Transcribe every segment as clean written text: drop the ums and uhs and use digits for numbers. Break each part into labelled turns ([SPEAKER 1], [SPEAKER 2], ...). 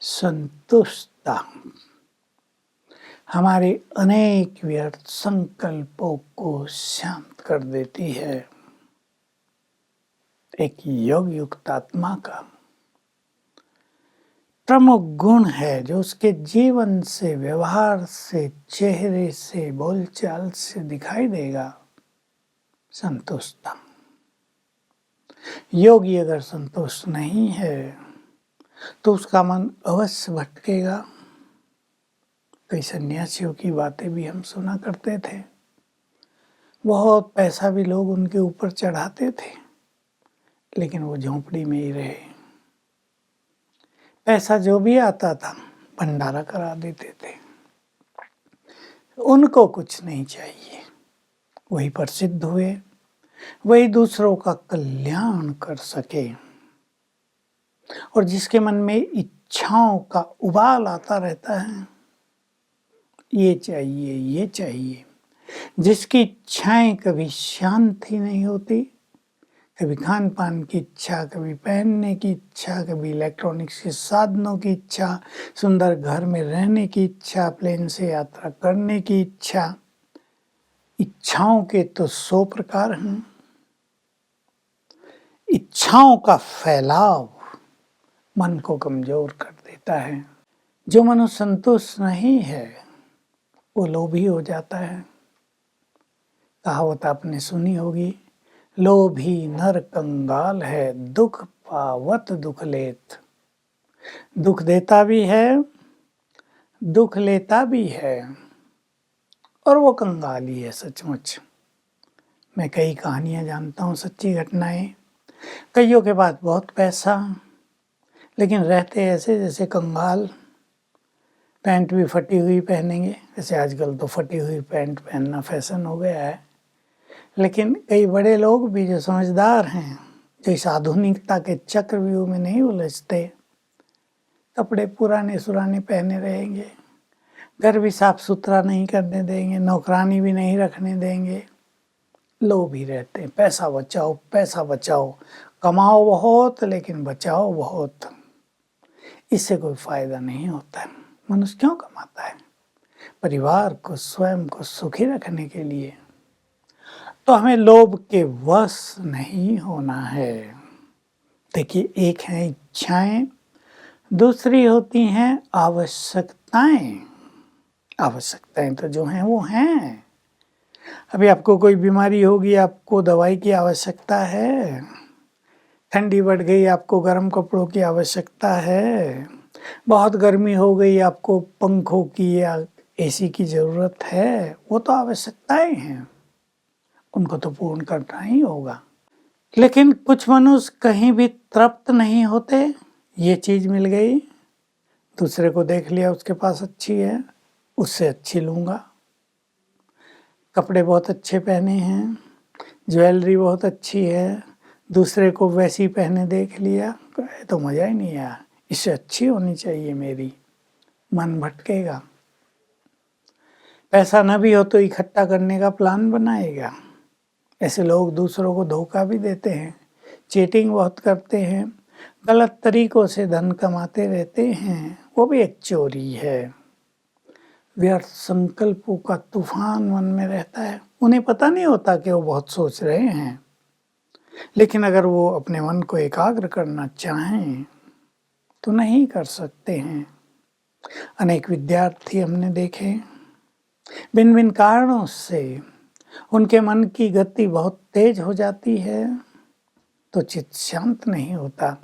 [SPEAKER 1] संतुष्टता हमारे अनेक व्यर्थ संकल्पों को शांत कर देती है। एक योग युक्त आत्मा का प्रमुख गुण है जो उसके जीवन से, व्यवहार से, चेहरे से, बोलचाल से दिखाई देगा, संतुष्टता। योगी अगर संतुष्ट नहीं है तो उसका मन अवश्य भटकेगा। कई सन्यासियों की बातें भी हम सुना करते थे। बहुत पैसा भी लोग उनके ऊपर चढ़ाते थे, लेकिन वो झोंपड़ी में ही रहे। पैसा जो भी आता था भंडारा करा देते थे। उनको कुछ नहीं चाहिए, वही प्रसिद्ध हुए, वही दूसरों का कल्याण कर सके। और जिसके मन में इच्छाओं का उबाल आता रहता है, ये चाहिए, ये चाहिए, जिसकी इच्छाएं कभी शांत ही नहीं होती, कभी खान पान की इच्छा, कभी पहनने की इच्छा, कभी इलेक्ट्रॉनिक्स के साधनों की इच्छा, सुंदर घर में रहने की इच्छा, प्लेन से यात्रा करने की इच्छा। इच्छाओं के तो 100 प्रकार हैं। इच्छाओं का फैलाव मन को कमजोर कर देता है। जो मनुष्य संतुष्ट नहीं है वो लोभी हो जाता है। कहावत आपने सुनी होगी, लोभी नर कंगाल है, दुख पावत दुख लेत। दुख देता भी है, दुख लेता भी है, और वो कंगाल ही है सचमुच। मैं कई कहानियां जानता हूँ, सच्ची घटनाएं। कईयों के पास बहुत पैसा, लेकिन रहते ऐसे जैसे कंगाल। पैंट भी फटी हुई पहनेंगे, जैसे आजकल तो फटी हुई पैंट पहनना फैशन हो गया है। लेकिन कई बड़े लोग भी जो समझदार हैं, जो इस आधुनिकता के चक्रव्यूह में नहीं उलझते, कपड़े पुराने सुराने पहने रहेंगे, घर भी साफ सुथरा नहीं करने देंगे, नौकरानी भी नहीं रखने देंगे। लोग भी रहते हैं, पैसा बचाओ, पैसा बचाओ, कमाओ बहुत लेकिन बचाओ बहुत। इससे कोई फायदा नहीं होता है। मनुष्य क्यों कमाता है? परिवार को, स्वयं को सुखी रखने के लिए। तो हमें लोभ के वश नहीं होना है। देखिए, एक है इच्छाएं, दूसरी होती हैं आवश्यकताएं। आवश्यकताएं तो जो हैं वो हैं। अभी आपको कोई बीमारी होगी, आपको दवाई की आवश्यकता है। ठंडी बढ़ गई, आपको गर्म कपड़ों की आवश्यकता है। बहुत गर्मी हो गई, आपको पंखों की या एसी की ज़रूरत है। वो तो आवश्यकताएं हैं, उनको तो पूर्ण करना ही होगा। लेकिन कुछ मनुष्य कहीं भी तृप्त नहीं होते। ये चीज़ मिल गई, दूसरे को देख लिया उसके पास अच्छी है, उससे अच्छी लूँगा। कपड़े बहुत अच्छे पहने हैं, ज्वेलरी बहुत अच्छी है, दूसरे को वैसी पहने देख लिया, तो मज़ा ही नहीं आया, इससे अच्छी होनी चाहिए मेरी। मन भटकेगा। पैसा न भी हो तो इकट्ठा करने का प्लान बनाएगा। ऐसे लोग दूसरों को धोखा भी देते हैं, चीटिंग बहुत करते हैं, गलत तरीकों से धन कमाते रहते हैं। वो भी एक चोरी है। व्यर्थ संकल्पों का तूफान मन में रहता है। उन्हें पता नहीं होता कि वो बहुत सोच रहे हैं, लेकिन अगर वो अपने मन को एकाग्र करना चाहें तो नहीं कर सकते हैं। अनेक विद्यार्थी हमने देखे, भिन्न भिन्न कारणों से उनके मन की गति बहुत तेज हो जाती है, तो चित्त शांत नहीं होता,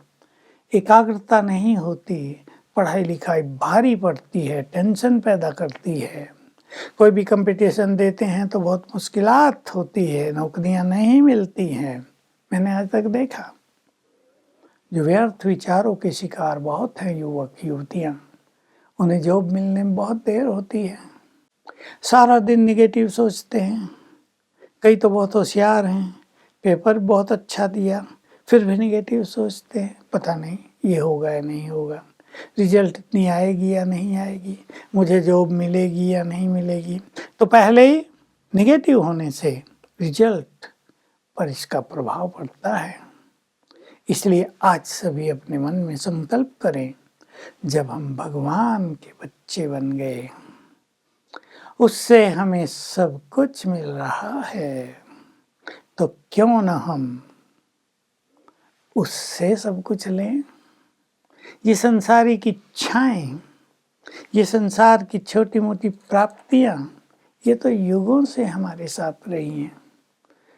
[SPEAKER 1] एकाग्रता नहीं होती, पढ़ाई लिखाई भारी पड़ती है, टेंशन पैदा करती है। कोई भी कंपटीशन देते हैं तो बहुत मुश्किलात होती है, नौकरियां नहीं मिलती हैं। मैंने आज तक देखा, जो व्यर्थ विचारों के शिकार बहुत हैं युवक युवतियां, उन्हें जॉब मिलने में बहुत देर होती है। सारा दिन निगेटिव सोचते हैं। कई तो बहुत होशियार हैं, पेपर बहुत अच्छा दिया, फिर भी निगेटिव सोचते हैं, पता नहीं ये होगा या नहीं होगा, रिजल्ट इतनी आएगी या नहीं आएगी, मुझे जॉब मिलेगी या नहीं मिलेगी। तो पहले ही निगेटिव होने से रिजल्ट पर इसका प्रभाव पड़ता है। इसलिए आज सभी अपने मन में संकल्प करें, जब हम भगवान के बच्चे बन गए, उससे हमें सब कुछ मिल रहा है, तो क्यों न हम उससे सब कुछ लें। ये संसारिक इच्छाएं, ये संसार की छोटी मोटी प्राप्तियां, ये तो युगों से हमारे साथ रही हैं।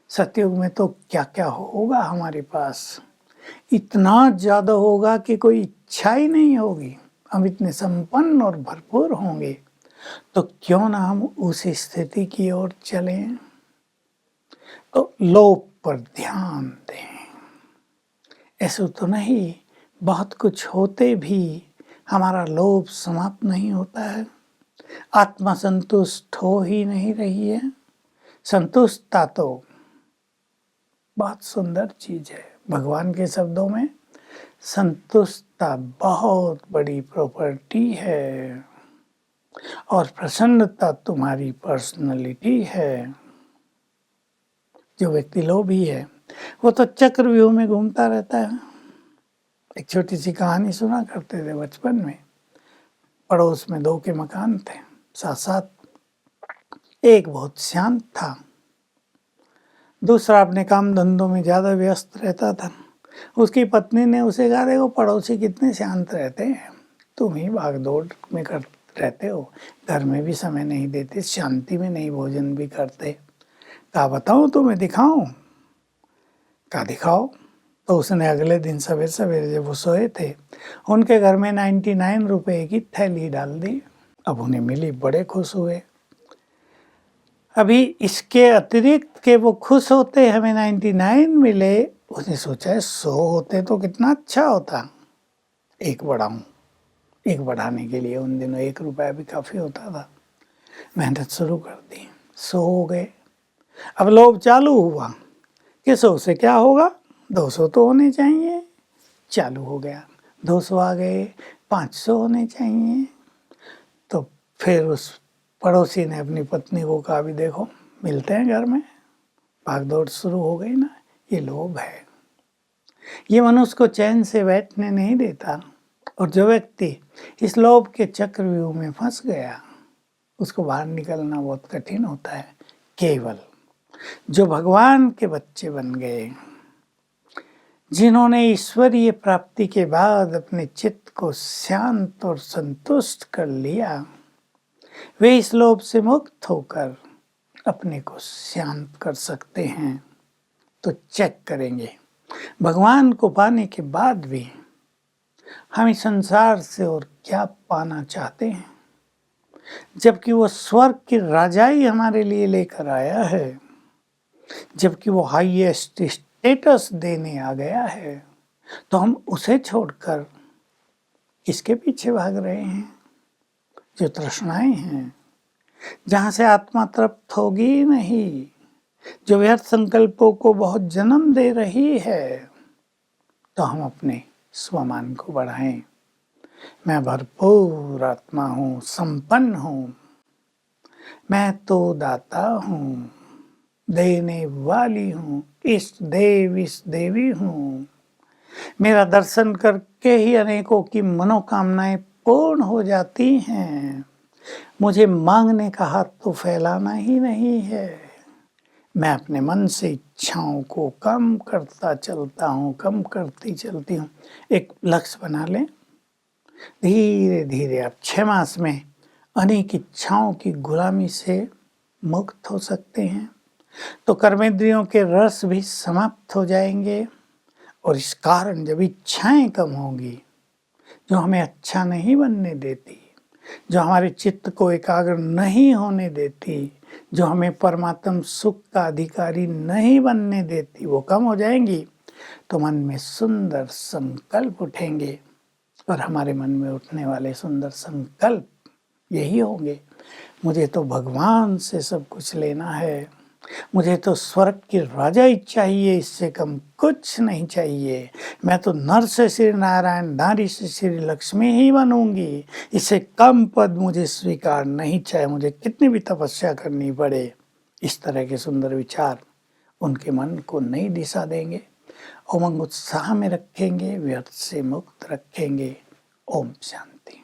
[SPEAKER 1] सतयुग में तो क्या क्या होगा हमारे पास, इतना ज़्यादा होगा कि कोई इच्छा ही नहीं होगी। हम इतने संपन्न और भरपूर होंगे, तो क्यों ना हम उस स्थिति की ओर चलें। तो लोभ पर ध्यान दें। ऐसा तो नहीं बहुत कुछ होते भी हमारा लोभ समाप्त नहीं होता है, आत्मा संतुष्ट हो ही नहीं रही है। संतुष्टता तो बहुत सुंदर चीज है। भगवान के शब्दों में संतुष्टता बहुत बड़ी प्रॉपर्टी है, और प्रसन्नता तुम्हारी पर्सनालिटी है। जो व्यक्ति लोभी है वो तो चक्रव्यूह में घूमता रहता है। एक छोटी सी कहानी सुना करते थे बचपन में। पड़ोस में दो के मकान थे साथ साथ। एक बहुत शांत था, दूसरा अपने काम धंधों में ज़्यादा व्यस्त रहता था। उसकी पत्नी ने उसे कहा, देखो पड़ोसी कितने शांत रहते हैं, तुम ही भागदौड़ में कर रहते हो, घर में भी समय नहीं देते, शांति में नहीं भोजन भी करते। कहा बताऊँ तुम्हें, दिखाऊं? कहा दिखाओ। तो उसने अगले दिन सवेरे सवेरे जब वो सोए थे, उनके घर में 99 रुपए की थैली डाल दी। अब उन्हें मिली, बड़े खुश हुए। अभी इसके अतिरिक्त के वो खुश होते हमें 99 मिले, उसने सोचा है 100 होते तो कितना अच्छा होता, एक बढ़ाऊं। एक बढ़ाने के लिए उन दिनों 1 रुपया भी काफ़ी होता था। मेहनत शुरू कर दी, 100 हो गए। अब लोभ चालू हुआ कि 100 से क्या होगा, 200 तो होने चाहिए। चालू हो गया, 200 आ गए, 500 होने चाहिए। तो फिर उस पड़ोसी ने अपनी पत्नी को कहा, भी देखो मिलते हैं घर में। भागदौड़ शुरू हो गई ना। ये लोभ है, ये मनुष्य को चैन से बैठने नहीं देता। और जो व्यक्ति इस लोभ के चक्रव्यूह में फंस गया, उसको बाहर निकलना बहुत कठिन होता है। केवल जो भगवान के बच्चे बन गए, जिन्होंने ईश्वरीय प्राप्ति के बाद अपने चित्त को शांत और संतुष्ट कर लिया, वे इस लोभ से मुक्त होकर अपने को शांत कर सकते हैं। तो चेक करेंगे, भगवान को पाने के बाद भी हम इस संसार से और क्या पाना चाहते हैं, जबकि वो स्वर्ग की राजाई हमारे लिए लेकर आया है, जबकि वो हाईएस्ट स्टेटस देने आ गया है, तो हम उसे छोड़कर इसके पीछे भाग रहे हैं। जो तृष्णाएं हैं, जहाँ से आत्मा तृप्त होगी नहीं, जो व्यर्थ संकल्पों को बहुत जन्म दे रही है, तो हम अपने स्वमान को बढ़ाएं। मैं भरपूर आत्मा हूँ, संपन्न हूँ, मैं तो दाता हूँ, देने वाली हूँ, इष्ट देव इष्ट देवी हूँ। मेरा दर्शन करके ही अनेकों की मनोकामनाएं पूर्ण हो जाती हैं। मुझे मांगने का हाथ तो फैलाना ही नहीं है। मैं अपने मन से इच्छाओं को कम करता चलता हूँ, कम करती चलती हूँ। एक लक्ष्य बना लें, धीरे धीरे आप 6 मास में अनेक इच्छाओं की गुलामी से मुक्त हो सकते हैं। तो कर्मेंद्रियों के रस भी समाप्त हो जाएंगे, और इस कारण जब इच्छाएं कम होंगी, जो हमें अच्छा नहीं बनने देती, जो हमारे चित्त को एकाग्र नहीं होने देती, जो हमें परमात्म सुख का अधिकारी नहीं बनने देती, वो कम हो जाएंगी। तो मन में सुंदर संकल्प उठेंगे, और हमारे मन में उठने वाले सुंदर संकल्प यही होंगे, मुझे तो भगवान से सब कुछ लेना है, मुझे तो स्वर्ग की राजाई चाहिए, इससे कम कुछ नहीं चाहिए। मैं तो नर से श्री नारायण, नारी से श्री लक्ष्मी ही बनूंगी, इससे कम पद मुझे स्वीकार नहीं, चाहे मुझे कितनी भी तपस्या करनी पड़े। इस तरह के सुंदर विचार उनके मन को नई दिशा देंगे, उमंग उत्साह में रखेंगे, व्यर्थ से मुक्त रखेंगे, ओम शांति।